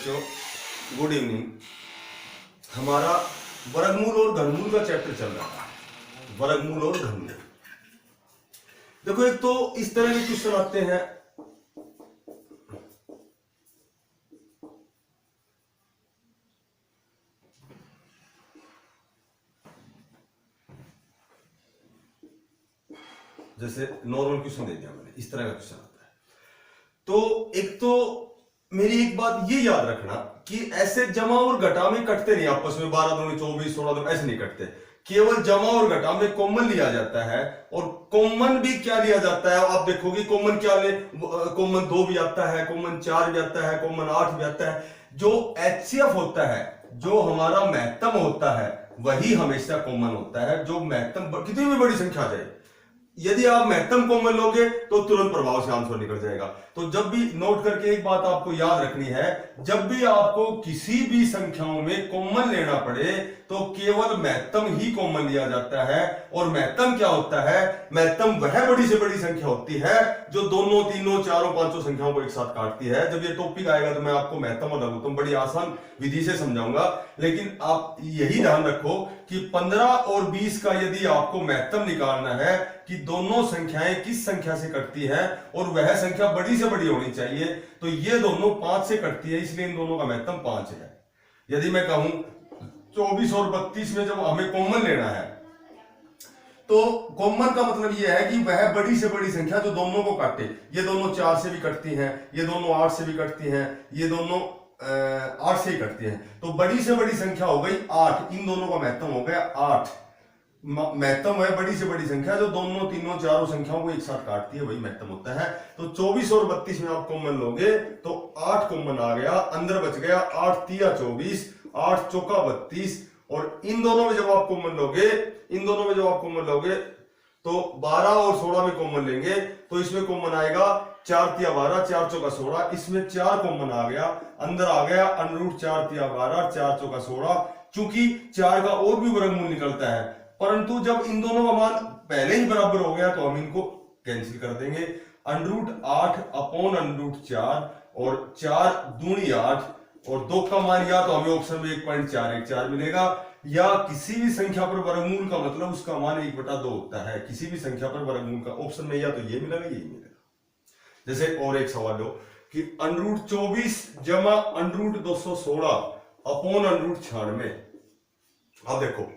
बच्चों, good evening. हमारा वर्गमूल और घनमूल का चैप्टर चल रहा है। वर्गमूल और घनमूल। देखो, एक तो इस तरह के क्वेश्चन आते हैं, जैसे नॉर्मल क्वेश्चन दे दिया मैंने, इस तरह का क्वेश्चन आता है। तो एक तो मेरी एक बात ये याद रखना कि ऐसे जमा और घटा में कटते नहीं आपस में, 12 दूनी 24, 16 दूनी ऐसे नहीं कटते। केवल जमा और घटा में कॉमन लिया जाता है, और कॉमन भी क्या लिया जाता है आप देखोगे। कॉमन क्या ले, कॉमन 2 भी आता है, कॉमन 4 भी आता है, कॉमन 8 भी आता है। जो HCF होता है, जो हमारा महत्तम होता है, वही हमेशा कॉमन होता है। जो महत्तम कितनी भी बड़ी संख्या आ जाए, यदि आप महत्तम कॉमन लोगे तो तुरंत प्रभाव से आंसर निकल जाएगा। तो जब भी नोट करके एक बात आपको याद रखनी है, जब भी आपको किसी भी संख्याओं में कॉमन लेना पड़े तो केवल महत्तम ही कॉमन लिया जाता है। और महत्तम क्या होता है? महत्तम वह बड़ी से बड़ी संख्या होती है जो दोनों, तीनों, चारों, पांचों संख्याओं को एक साथ काटती है। जब ये टॉपिक आएगा तो मैं आपको महत्तम और लघुत्तम बड़ी आसान विधि से समझाऊंगा। लेकिन आप यही ध्यान रखो कि 15 और 20 का यदि आपको महत्तम निकालना है कि दोनों संख्याएं किस संख्या से कटती है, और वह संख्या बड़ी से बड़ी होनी चाहिए, तो ये दोनों 5 से कटती है, इसलिए इन दोनों का महत्तम 5 है। यदि मैं कहूं 24 और 32 में जब हमें कॉमन लेना है, तो कॉमन का मतलब यह है कि वह बड़ी से बड़ी संख्या जो दोनों को काटे। ये दोनों 4 से भी कटती हैं, ये दोनों 8 से भी कटती हैं, ये दोनों 8 से ही कटती हैं। तो बड़ी से बड़ी संख्या हो गई 8, इन दोनों का महत्तम हो गया 8। महत्तम है बड़ी से बड़ी संख्या जो दोनों, तीनों, चारों संख्याओं को एक साथ काटती है, वही महत्तम होता है। तो 24 और 32 में आप कॉमन लोगे तो 8 कॉमन आ गया, अंदर बच गया 8 तिया 24, 8 चौका 32। और इन दोनों में जब आप कॉमन लोगे, इन दोनों में जब आप कॉमन लोगे तो 12 और 16 में कॉमन लेंगे तो इसमें कॉमन आएगा 4 तिया 12, 4 चौका 16। इसमें 4 कॉमन आ गया, अंदर आ गया √4 तिया 12, 4 चौका 16। चूंकि 4 का और भी वर्गमूल निकलता है, परंतु जब इन दोनों का मान पहले ही बराबर हो गया तो हम इनको कैंसिल कर देंगे। √8 अपॉन √4, और 4 दूनी 8, और 2 का मान या तो हमें ऑप्शन में 1.414 मिलेगा, या किसी भी संख्या पर वर्गमूल का मतलब उसका मान 1/2 होता है। किसी भी संख्या पर वर्गमूल का ऑप्शन में या तो ये मिलेगा, यही मिलेगा। जैसे और एक सवाल हो कि √24 जमा √216 अपॉन √96। अब देखो,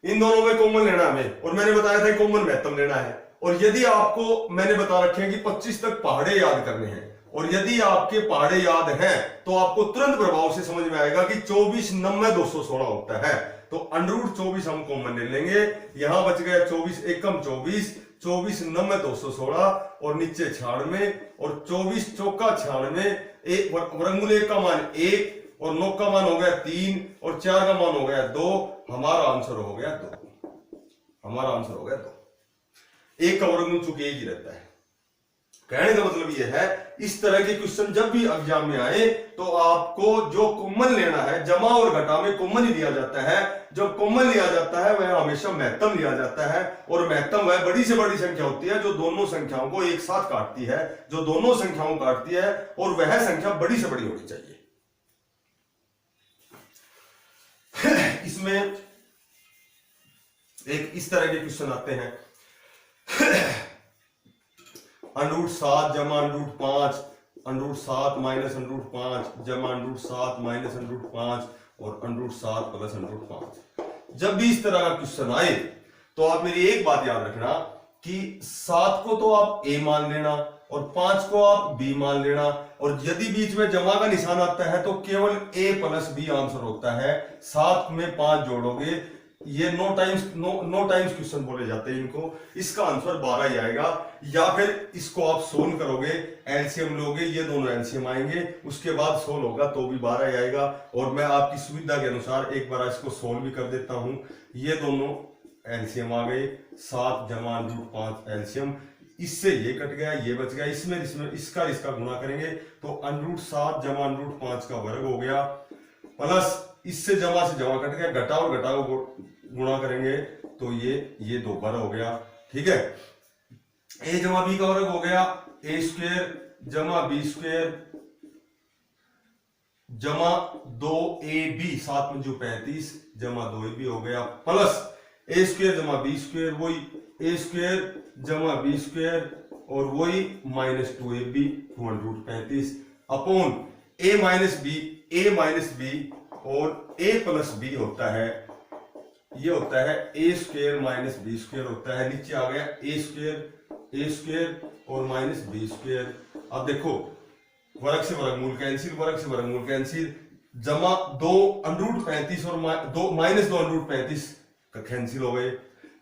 इन दोनों में कॉमन लेना हमें, और मैंने बताया था कॉमन महत्तम लेना है। और यदि आपको मैंने बता रखे हैं कि 25 तक पहाड़े याद करने हैं, और यदि आपके पहाड़े याद हैं तो आपको तुरंत प्रभाव से समझ में आएगा कि 24 90 216 होता है। तो √24 हम कॉमन ले लेंगे, यहां बच गया 24 एकम 24, 24 90 216, और नीचे 96, और 24 चौका 96। वर्गमूल 1 का मान 1, और 9 का मान हो गया 3, और 4 का मान हो गया 2। हमारा आंसर हो गया 2। हमारा आंसर हो गया 2। 1 का वर्गमूल चूंकि 1 ही रहता है। कहने का मतलब यह है, इस तरह के क्वेश्चन जब भी एग्जाम में आए तो आपको जो कॉमन लेना है, जमा और घटा में कॉमन ही लिया जाता है। जो कॉमन लिया जाता है वह हमेशा महत्तम लिया जाता है, और महत्तम वह बड़ी से बड़ी संख्या होती है जो दोनों संख्याओं को एक साथ काटती है, जो दोनों संख्याओं को काटती है, और वह संख्या बड़ी से बड़ी होनी चाहिए। इसमें एक इस तरह के क्वेश्चन आते हैं, √7 जमा √5, √7 माइनस √5 जमा √7 माइनस √5, और √7 प्लस √5। जब भी इस तरह का क्वेश्चन आए तो आप मेरी एक बात याद रखना कि 7 को तो आप A मान लेना, और 5 को आप B मान लेना, और यदि बीच में जमा का निशान आता है तो केवल A प्लस B आंसर होता है। 7 में 5 जोड़ोगे, ये नो टाइम्स क्वेश्चन बोले जाते हैं इनको, इसका आंसर 12 ही आएगा। या फिर इसको आप सोल्व करोगे, एलसीएम लोगे, ये दोनों एलसीएम आएंगे, उसके बाद सोल्व होगा तो भी 12 ही आएगा। और मैं आपकी सुविधा के अनुसार एक बार इसको सोल्व भी कर देता हूं। ये दोनों एलसीएम आ गए, 7 जमा √5 एलसीएम, इससे ये कट गया, ये बच गया, इसमें इसका गुणा करेंगे तो √7 जमा √5 का वर्ग हो गया, प्लस इससे जमा से जमा कट गया, घटा और घटा को गुणा करेंगे तो ये 2 बार हो गया। ठीक है, a जमा b का वर्ग हो गया a² जमा b² जमा 2ab 7 पंजू 35 जमा 2ab हो गया, प्लस ए स्क्वायर जमा बी स्क्वायर, वही ए स्क्वायर जमा बी स्क्वायर और वही माइनस 2ab 235 अपॉन ए माइनस बी और ए प्लस बी होता है, ये होता है ए स्क्वायर माइनस बी स्क्वायर होता है, नीचे आ गया ए स्क्वायर और माइनस बी स्क्वायर। अब देखो वर्ग से वर्गमूल कैंसिल, वर्ग से वर्गमूल कैंसिल, जमा 2 अंडरूट 35 और माइनस 2 अंडरूट 35 का कैंसिल हो गए,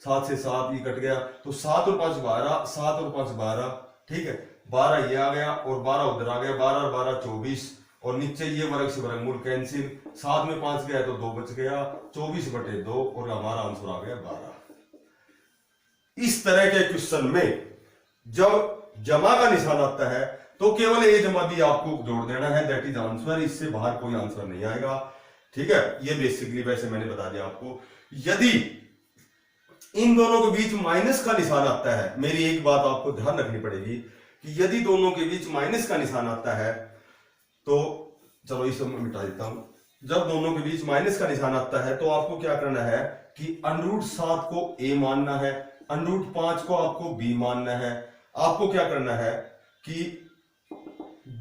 7 से 7 ये कट गया, तो 7 और 5 12, 7 और 5 12, ठीक है, 12 ये आ गया और 12 उधर आ गया, 12 और 12 24 और नीचे ये वर्ग से वर्गमूल कैंसिल, 7 में 5 गया तो 2 बच गया, 24/2 और हमारा आंसर आ गया 12। इस तरह के क्वेश्चन में जब जमा का निशान आता है तो केवल ए जमा बी आपको जोड़ देना है, दैट इज आंसर, इससे बाहर कोई आंसर नहीं आएगा, ठीक है। ये बेसिकली वैसे मैंने बता दिया आपको। यदि इन दोनों के बीच माइनस का निशान आता है, मेरी एक बात आपको ध्यान रखनी पड़ेगी कि यदि दोनों के बीच माइनस का निशान आता है तो चलो इसे मैं मिटा देता हूं। जब दोनों के बीच माइनस का निशान आता है तो आपको क्या करना है कि अंडरूट 7 को ए मानना है, अंडरूट 5 को आपको बी मानना है। आपको क्या करना है कि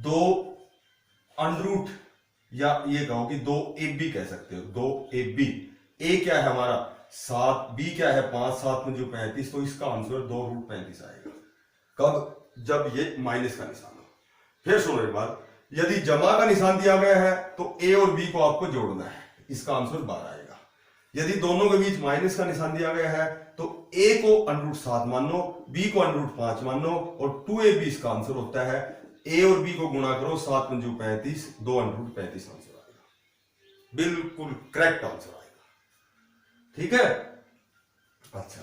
2 अंडरूट या ये कहो कि 2ab कह सकते हो, 2ab, ए क्या है हमारा 7, बी क्या है 5, 7 में जो 35, तो इसका आंसर 2√35 आएगा। कब? जब ये माइनस का निशान हो। फिर सुनो एक बात, यदि जमा का निशान दिया गया है तो ए और बी को आपको जोड़ना है, इसका आंसर 12 आएगा। यदि दोनों के बीच माइनस का निशान दिया गया है तो ए को अंडरूट 7 मान लो, बी को अंडरूट 5 मान लो और 2ab इसका आंसर होता है। ए और बी को गुणा करो, 7 पंजू 35, 2 अंडरूट 35 आंसर आएगा, बिल्कुल करेक्ट आंसर आएगा, ठीक है। अच्छा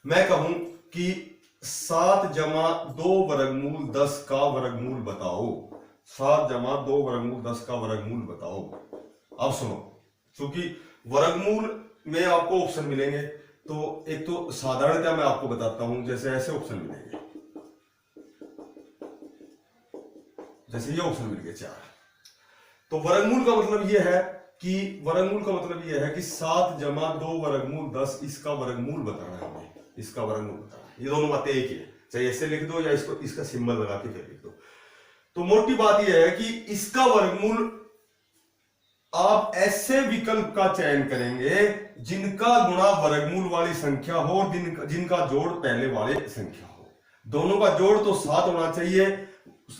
मैं कहूं कि 7 जमा 2 वर्गमूल 10 का वर्गमूल बताओ, 7 जमा 2 वर्गमूल 10 का वर्गमूल बताओ। अब सुनो, क्योंकि वर्गमूल में आपको ऑप्शन मिलेंगे, तो एक तो साधारणतः मैं आपको बताता हूं, जैसे ऐसे ऑप्शन मिलेंगे, जैसे ये ऑप्शन मिल गए 4। तो वर्गमूल का मतलब ये है कि वर्गमूल का मतलब ये है कि 7 जमा 2 वर्गमूल 10, इसका वर्गमूल बताना है हमें, इसका वर्गमूल बताना है। ये दोनों बातें एक ही है, चाहे ऐसे लिख दो या इसको इसका सिंबल लगा के फिर लिख दो। तो मोटी बात यह है कि इसका वर्गमूल आप ऐसे विकल्प का चयन करेंगे जिनका गुणा वर्गमूल वाली संख्या हो और जिनका जोड़ पहले वाले संख्या हो। दोनों का जोड़ तो 7 होना चाहिए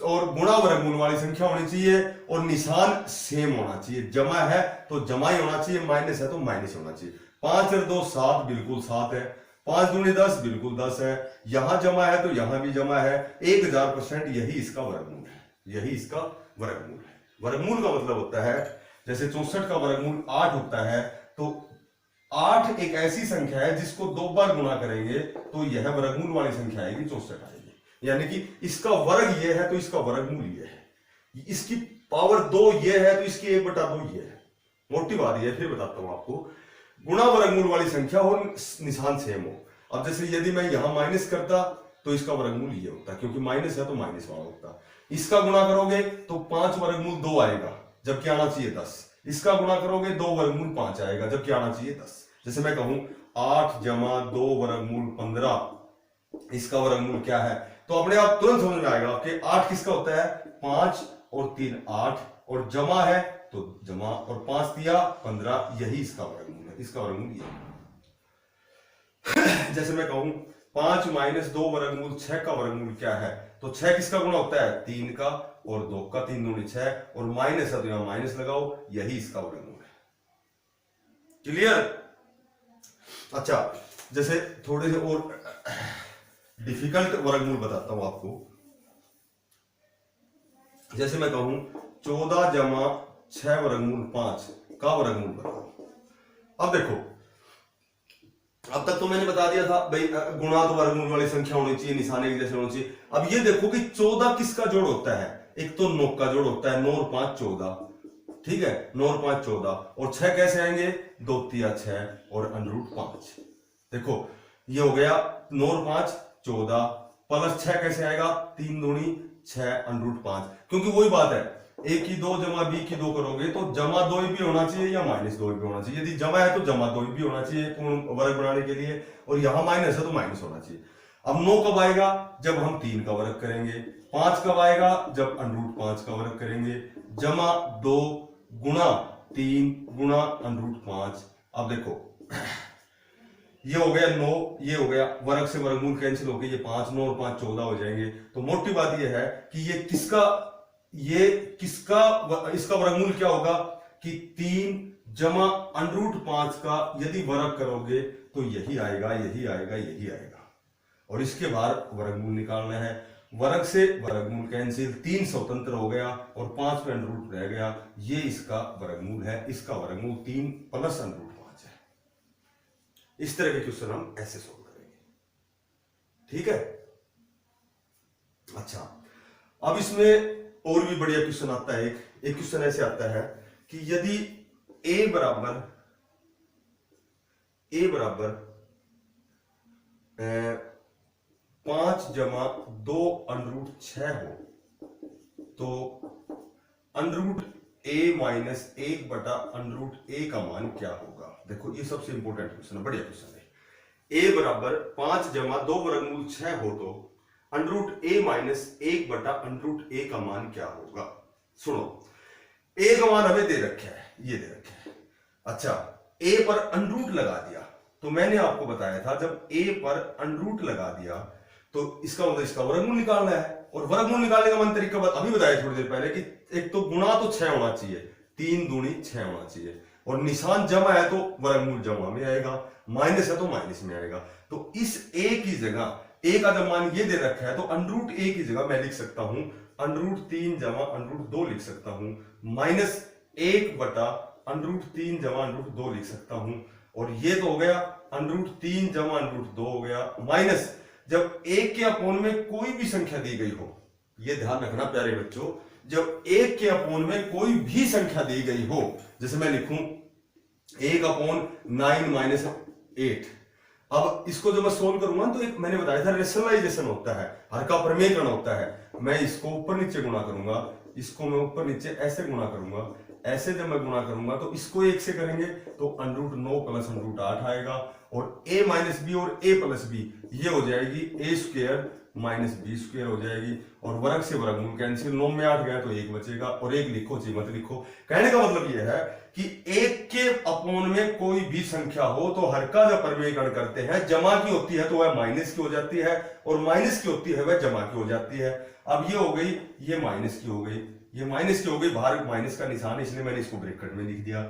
और गुणा वर्गमूल वाली संख्या होनी चाहिए और निशान सेम होना चाहिए। जमा है तो जमा ही होना चाहिए, माइनस है तो माइनस होना चाहिए। 5 और 2 7, बिल्कुल 7 है। 5 दूनी 10, बिल्कुल 10 है। यहां जमा है तो यहां भी जमा है। 1000% यही इसका वर्गमूल है, यही इसका वर्गमूल है। वर्गमूल का मतलब होता है, जैसे 64 का वर्गमूल 8 होता है, तो 8 एक ऐसी संख्या है जिसको 2 बार गुणा करेंगे तो यह वर्गमूल वाली संख्या आएगी, 64 आएगी। यानी कि इसका वर्ग ये है तो इसका वर्गमूल ये है, इसकी पावर 2 ये है तो इसकी 1/2 ये है। मोटी बात ये है, फिर बताता हूं आपको। गुणा वर्गमूल वाली संख्या हो, निशान सेम हो। अब जैसे यदि मैं यहां माइनस करता तो इसका वर्गमूल ये होता, क्योंकि माइनस है तो माइनस वाला होता। इसका गुणा करोगे तो 5 वर्गमूल 2 आएगा, जबकि आना चाहिए 10। इसका गुणा करोगे 2 वर्गमूल 5 आएगा, जबकि आना चाहिए 10। जैसे मैं कहूं 8 जमा 2 वर्गमूल 15, इसका वर्गमूल क्या है, तो अपने आप तुरंत समझ में आएगा कि 8 किसका होता है, 5 और 3 8, और जमा है तो जमा, और 5 दिया 15, यही इसका वर्गमूल है। इसका वर्गमूल ये जैसे मैं कहूं 5 माइनस 2 वर्गमूल 6 का वर्गमूल क्या है, तो 6 किसका गुणा होता है, 3 का और 2 का, 3 दूनी 6, और माइनस है तो यहां माइनस लगाओ, यही इसका वर्गमूल है। क्लियर? अच्छा, जैसे थोड़े से और डिफिकल्ट वर्गमूल बताता हूं आपको। जैसे मैं कहूं 14 जमा 6 वर्गमूल 5 का वर्गमूल बताओ। अब देखो, अब तक तो मैंने बता दिया था भाई गुणा तो वर्गमूल वाली संख्या होनी चाहिए, निशान एक जैसे होने चाहिए। अब ये देखो कि 14 किसका जोड़ होता है, एक तो 9 का जोड़ होता है, 9 और 5 14, ठीक है, 9 और 5 14, और 6 कैसे आएंगे, 2 3 6 और √5। देखो ये हो गया 9 और 5 14, प्लस 6 कैसे आएगा, 3 दूनी 6 अंडर रूट 5, क्योंकि वही बात है a की 2 जमा b की 2 करोगे तो जमा 2 भी होना चाहिए या माइनस 2 भी होना चाहिए। यदि जमा है तो जमा 2 भी होना चाहिए पूर्ण वर्ग बनाने के लिए, और यहां माइनस है तो माइनस होना चाहिए। अब 9 कब आएगा? जब हम 3 का वर्ग करेंगे। 5 कब आएगा? जब अंडर रूट 5 का वर्ग करेंगे। जमा 2 गुणा 3 गुणा अंडर रूट 5। अब देखो ये हो गया 9, ये हो गया, वर्ग से वर्गमूल कैंसिल हो गए, ये 5 9 और 5 14 हो जाएंगे। तो मोटी बात ये है कि ये किसका इसका वर्गमूल क्या होगा कि 3 जमा अंडर रूट 5 का यदि वर्ग करोगे तो यही आएगा, यही आएगा, यही आएगा, और इसके बाहर वर्गमूल निकालना है। वर्ग से वर्गमूल कैंसिल, 3 स्वतंत्र हो गया और 5 में अंडर रूट रह गया, ये इसका वर्गमूल है। इसका वर्गमूल 3 प्लस अंडर रूट 5 है। इस तरह के क्वेश्चन हम ऐसे सोल्व करेंगे, ठीक है। अच्छा, अब इसमें और भी बढ़िया क्वेश्चन आता है। एक क्वेश्चन ऐसे आता है कि यदि a बराबर 5 जमा 2 अंडर रूट 6 हो तो अंडर रूट a माइनस 1 बटा अंडर रूट a का मान क्या होगा। देखो ये सबसे इंपॉर्टेंट क्वेश्चन है, बढ़िया क्वेश्चन है। a बराबर 5 जमा 2 वर्गमूल 6 हो तो अंडर रूट a माइनस 1 बटा अंडर रूट a का मान क्या होगा। सुनो, a का मान हमें दे रखा है, ये दे रखा है। अच्छा, a पर अंडर रूट लगा दिया तो मैंने आपको बताया था जब a पर अंडर रूट लगा दिया तो इसका मतलब इसका वर्गमूल निकालना है। और वर्गमूल निकालने का मन तरीका अभी बताया थोड़ी देर पहले कि एक तो गुणा तो 6 होना चाहिए, 3 दूनी 6 होना चाहिए, और निशान जमा है तो वर्गमूल जमा में आएगा, माइनस है तो माइनस में आएगा। तो इस a की जगह a का जब मान ये दे रखा है तो अंडर रूट a की जगह मैं लिख सकता हूं अंडर रूट 3 जमा अंडर रूट 2 लिख सकता हूं, माइनस 1 बटा अंडर रूट 3 जमा अंडर रूट 2 लिख सकता हूं, और ये तो हो गया अंडर रूट 3 जमा अंडर रूट 2 हो गया, माइनस जब 1 के अपोन में कोई भी संख्या दी गई हो, ये ध्यान रखना प्यारे बच्चों, जब 1 के अपोन में कोई भी संख्या दी गई हो, जैसे मैं लिखूं 1 अपोन 9 माइनस 8। अब इसको जब मैं सोल्व करूंगा तो एक मैंने बताया था रेशनलाइजेशन होता है, हर का प्रमेयकरण होता है। मैं इसको ऊपर नीचे गुणा करूंगा, इसको मैं ऊपर नीचे ऐसे गुणा करूंगा, ऐसे जब मैं गुणा करूंगा तो इसको 1 से करेंगे तो under root 9 plus under root 8 आएगा, और a माइनस बी और a प्लस बी ये हो जाएगी a square minus B square हो जाएगी, और वर्ग से वर्गमूल कैंसिल, 9 में 8 गया तो 1 बचेगा, और 1 लिखो चाहे मत लिखो। कहने का मतलब यह है कि 1 के अपोन में कोई भी संख्या हो तो हर का जब प्रमेयकरण करते हैं, जमा की होती है तो वह माइनस की हो जाती है, और माइनस की होती है वह जमा की हो जाती है। अब ये हो गई, ये माइनस की हो गई, ये माइनस की हो गई, बाहर माइनस का निशान, इसलिए मैंने इसको ब्रैकेट में लिख दिया।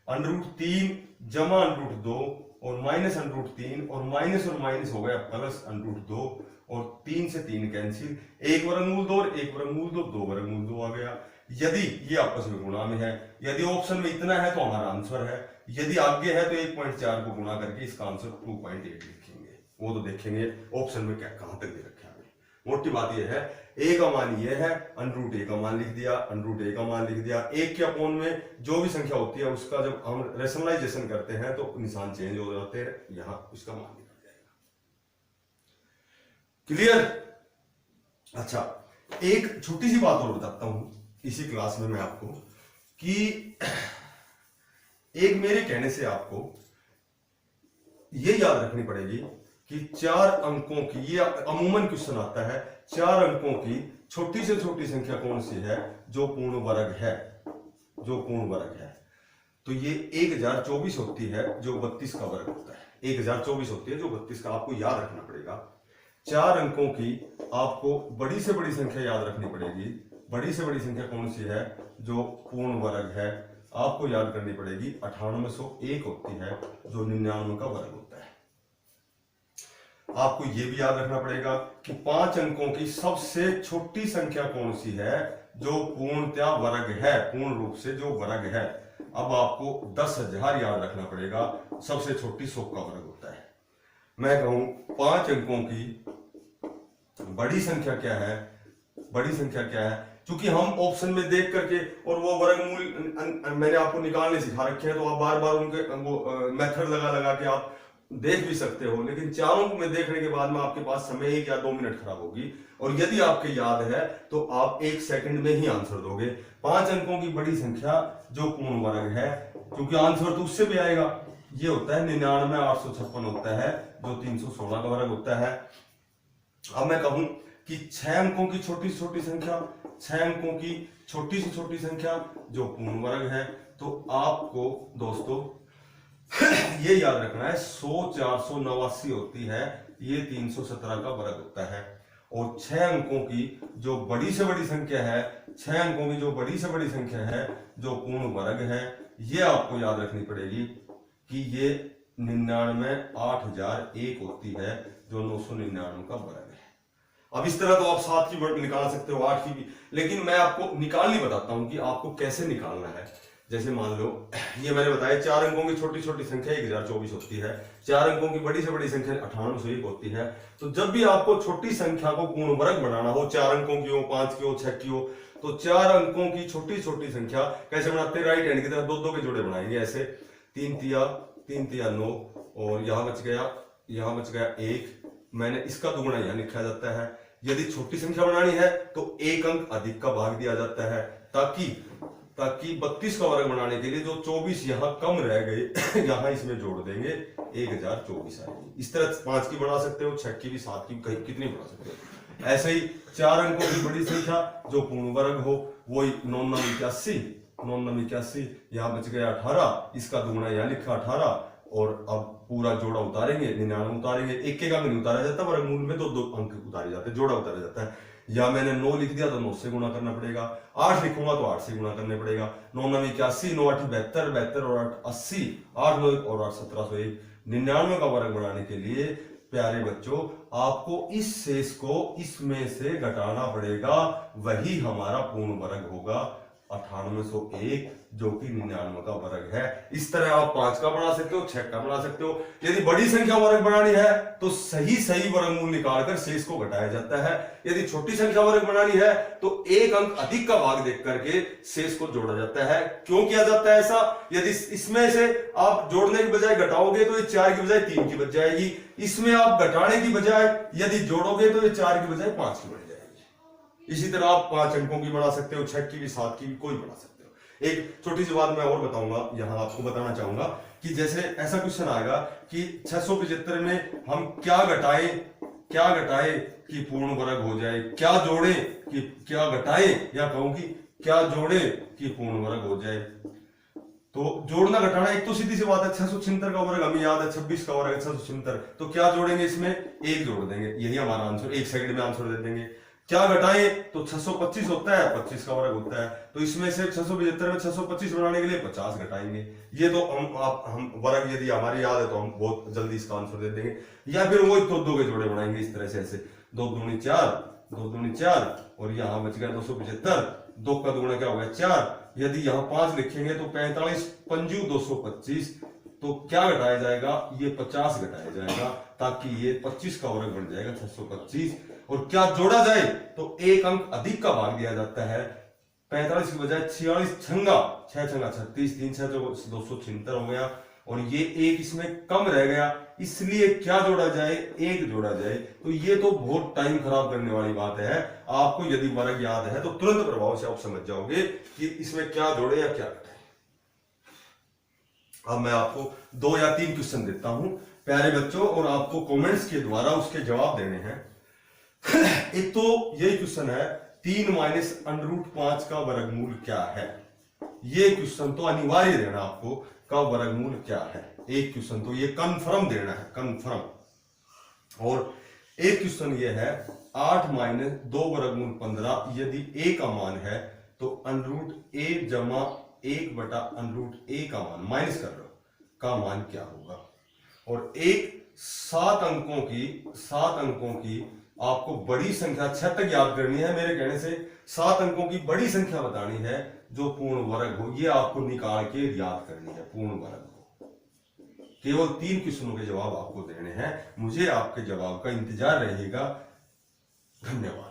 अंडर रूट 3 जमा अंडर रूट 2 और माइनस अंडर रूट 3, और माइनस हो गया प्लस अंडर रूट 2, और 3 से 3 कैंसिल, 1 वर्गमूल 2 और 1 वर्गमूल 2, 2 वर्गमूल 2 आ गया। यदि ये आपस में गुणा में है, यदि ऑप्शन में इतना है तो हमारा आंसर है, यदि आगे है तो 1.4 को गुणा करके इसका आंसर 2.8 लिखेंगे। वो तो देखेंगे ऑप्शन में क्या कहां तक दे रखा है। मोटी बात यह है, a का मान ये है, अंडर रूट a का मान लिख दिया, अंडर रूट a का मान लिख दिया। 1 के अपोन में जो भी संख्या होती है उसका जब हम रेशनलाइजेशन करते हैं तो निशान चेंज हो जाते हैं, यहां उसका मान निकल जाएगा। क्लियर? अच्छा, एक छोटी सी बात और बताता हूं इसी क्लास में मैं आपको, कि एक मेरे कहने से आपको ये याद रखनी पड़ेगी कि 4 अंकों की, ये अमूमन क्वेश्चन आता है, 4 अंकों की छोटी से छोटी संख्या कौन सी है जो पूर्ण वर्ग है, जो पूर्ण वर्ग है। तो ये 1024 होती है जो 32 का वर्ग होता है, 1024 होती है जो 32 का, आपको याद रखना पड़ेगा। 4 अंकों की आपको बड़ी से बड़ी संख्या याद रखनी पड़ेगी। बड़ी से बड़ी संख्या कौन सी है जो पूर्ण वर्ग है, आपको याद करनी पड़ेगी 9801 होती है जो 99 का वर्ग होता है। आपको यह भी याद रखना पड़ेगा कि 5 अंकों की सबसे छोटी संख्या कौन सी है जो पूर्णतया वर्ग है, पूर्ण रूप से जो वर्ग है। अब आपको 10,000 याद रखना पड़ेगा, सबसे छोटी 100 का वर्ग होता है। मैं कहूं 5 अंकों की बड़ी संख्या क्या है, बड़ी संख्या क्या है, क्योंकि हम ऑप्शन में देख करके और वो वर्गमूल मैंने आपको निकालने सिखा रखे हैं, तो आप बार बार उनके वो मेथड लगा लगा के आप देख भी सकते हो, लेकिन चारों को में देखने के बाद में आपके पास समय 1 या 2 मिनट खराब होगी, और यदि आपके याद है तो आप 1 सेकंड में ही आंसर दोगे। 5 अंकों की बड़ी संख्या जो पूर्ण वर्ग है, क्योंकि आंसर तो उससे भी आएगा, ये होता है 99,856 होता है, जो 316 का वर्ग होता है। अब मैं कहूं कि 6 अंकों की छोटी से छोटी संख्या, 6 अंकों की छोटी से छोटी संख्या जो पूर्ण वर्ग है, तो आपको दोस्तों ये याद रखना है 100 489 होती है, ये 317 का वर्ग होता है। और 6 अंकों की जो बड़ी से बड़ी संख्या है, 6 अंकों की जो बड़ी से बड़ी संख्या है जो पूर्ण वर्ग है, ये आपको याद रखनी पड़ेगी कि ये 99,8001 होती है, जो 999 का वर्ग है। अब इस तरह तो आप 7 की वर्ग निकाल सकते हो, 8 की भी, लेकिन मैं आपको निकालनी बताता हूं कि आपको कैसे निकालना है। जैसे मान लो ये मैंने बताया 4 अंकों की छोटी छोटी संख्या 1024 होती है, 4 अंकों की बड़ी से बड़ी संख्या 9801 होती है। तो जब भी आपको छोटी संख्या को पूर्ण वर्ग बनाना हो, 4 अंकों की हो, 5 की हो, 6 की हो, तो 4 अंकों की छोटी छोटी संख्या कैसे बनाते हैं? राइट हैंड की तरफ 2 2 के जोड़े बनाएंगे, ऐसे 3 तिया 9, और यहां बच गया 1, मैंने इसका दुगुना यहां लिखा जाता है। यदि छोटी संख्या बनानी है तो 1 अंक अधिक का भाग दिया जाता है, ताकि 32 का वर्ग बनाने के लिए जो 24 यहां कम रह गए यहां इसमें जोड़ देंगे, 1024 आएगी। इस तरह 5 की बना सकते हो, 6 की भी, 7 की भी, कितनी बना सकते हो। ऐसे ही 4 अंकों की बड़ी संख्या जो पूर्ण वर्ग हो, वही 9981, यहां बच गया 18, इसका दुगुना यहां लिखा 18, और अब पूरा जोड़ा उतारेंगे, 99 उतारेंगे, एक अंक नहीं उतारा जाता, वर्गमूल में 2 अंक उतारे जाते हैं, जोड़ा उतारा जाता है। या मैंने 9 लिख दिया तो 9 से गुणा करना पड़ेगा, 8 लिखूंगा तो 8 से गुणा करने पड़ेगा। 9 9 81, 9 8 72, 72 और 8 80, 8 9 और 8 1701। 99 का वर्ग बनाने के लिए प्यारे बच्चों आपको इस शेष को इसमें से घटाना पड़ेगा, वही हमारा पूर्ण वर्ग होगा 9801, जो कि 99 का वर्ग है। इस तरह आप 5 का बना सकते हो, 6 का बना सकते हो। यदि बड़ी संख्या वर्ग बनानी है तो सही वर्गमूल निकालकर शेष को घटाया जाता है। यदि छोटी संख्या वर्ग बनानी है तो 1 अंक अधिक का भाग देख करके शेष को जोड़ा जाता है। क्यों किया जाता है ऐसा? यदि इसमें से आप जोड़ने की बजाय घटाओगे तो ये 4 की बजाय 3 की बच जाएगी, इसमें आप घटाने की बजाय यदि जोड़ोगे तो ये 4 की बजाय 5 की बच जाएगी। इसी तरह आप 5 अंकों की बना सकते हो, 6 की भी, 7 की भी, कोई बना सकते हो। एक छोटी सी बात मैं और बताऊंगा, यहां आपको बताना चाहूंगा कि जैसे ऐसा क्वेश्चन आएगा कि 675 में हम क्या घटाएं कि पूर्ण वर्ग हो जाए, क्या जोड़े कि क्या घटाएं, या कहूं कि क्या जोड़े कि पूर्ण वर्ग हो जाए। तो जोड़ना घटाना एक तो सीधी सी बात है, 676 का वर्ग हमें याद है, 26 का वर्ग है 676, तो क्या जोड़ेंगे इसमें? 1 जोड़ देंगे, यही हमारा आंसर, 1 सेकंड में आंसर दे देंगे। क्या घटाएं तो 625 होता है, 25 का वर्ग होता है, तो इसमें से 675 में 625 बनाने के लिए 50 घटाएंगे। ये तो हम वर्ग यदि हमारी याद है तो हम बहुत जल्दी इसका आंसर दे देंगे। या फिर वही तो 2 के जोड़े बनाएंगे इस तरह से, ऐसे 2 दूनी 4, और यहां बच गया 275, 2 का दुगुना क्या हो गया 4। यदि यहाँ 5 लिखेंगे तो 45 पंजू 225, तो क्या घटाया जाएगा? ये 50 घटाया जाएगा, ताकि ये 25 का वर्ग बन जाएगा 625। और क्या जोड़ा जाए तो 1 अंक अधिक का भाग दिया जाता है, 45 की बजाय 46, 6 छंगा 36, 3 6 276 हो गया, और ये 1 इसमें कम रह गया, इसलिए क्या जोड़ा जाए? 1 जोड़ा जाए। तो ये तो बहुत टाइम खराब करने वाली बात है। आपको यदि वर्ग याद है तो तुरंत प्रभाव से आप समझ जाओगे कि इसमें क्या जोड़े या क्या घटाए। अब मैं आपको 2 या 3 क्वेश्चन देता हूं प्यारे बच्चों, और आपको कमेंट्स के द्वारा उसके जवाब देने हैं। एक तो यही क्वेश्चन है, 3 माइनस √5 का वर्गमूल क्या है? ये क्वेश्चन तो अनिवार्य देना आपको, का वर्गमूल क्या है। एक क्वेश्चन तो ये कंफर्म देना है, कंफर्म। और एक क्वेश्चन ये है 8 माइनस 2 वर्गमूल 15, यदि a का मान है तो √a जमा 1 बटा √a का मान माइनस कर लो, का मान क्या होगा। और एक 7 अंकों की आपको बड़ी संख्या 6 तक याद करनी है, मेरे कहने से 7 अंकों की बड़ी संख्या बतानी है जो पूर्ण वर्ग हो, ये आपको निकाल के याद करनी है, पूर्ण वर्ग हो। केवल 3 क्वेश्चनों के जवाब आपको देने हैं, मुझे आपके जवाब का इंतजार रहेगा। धन्यवाद।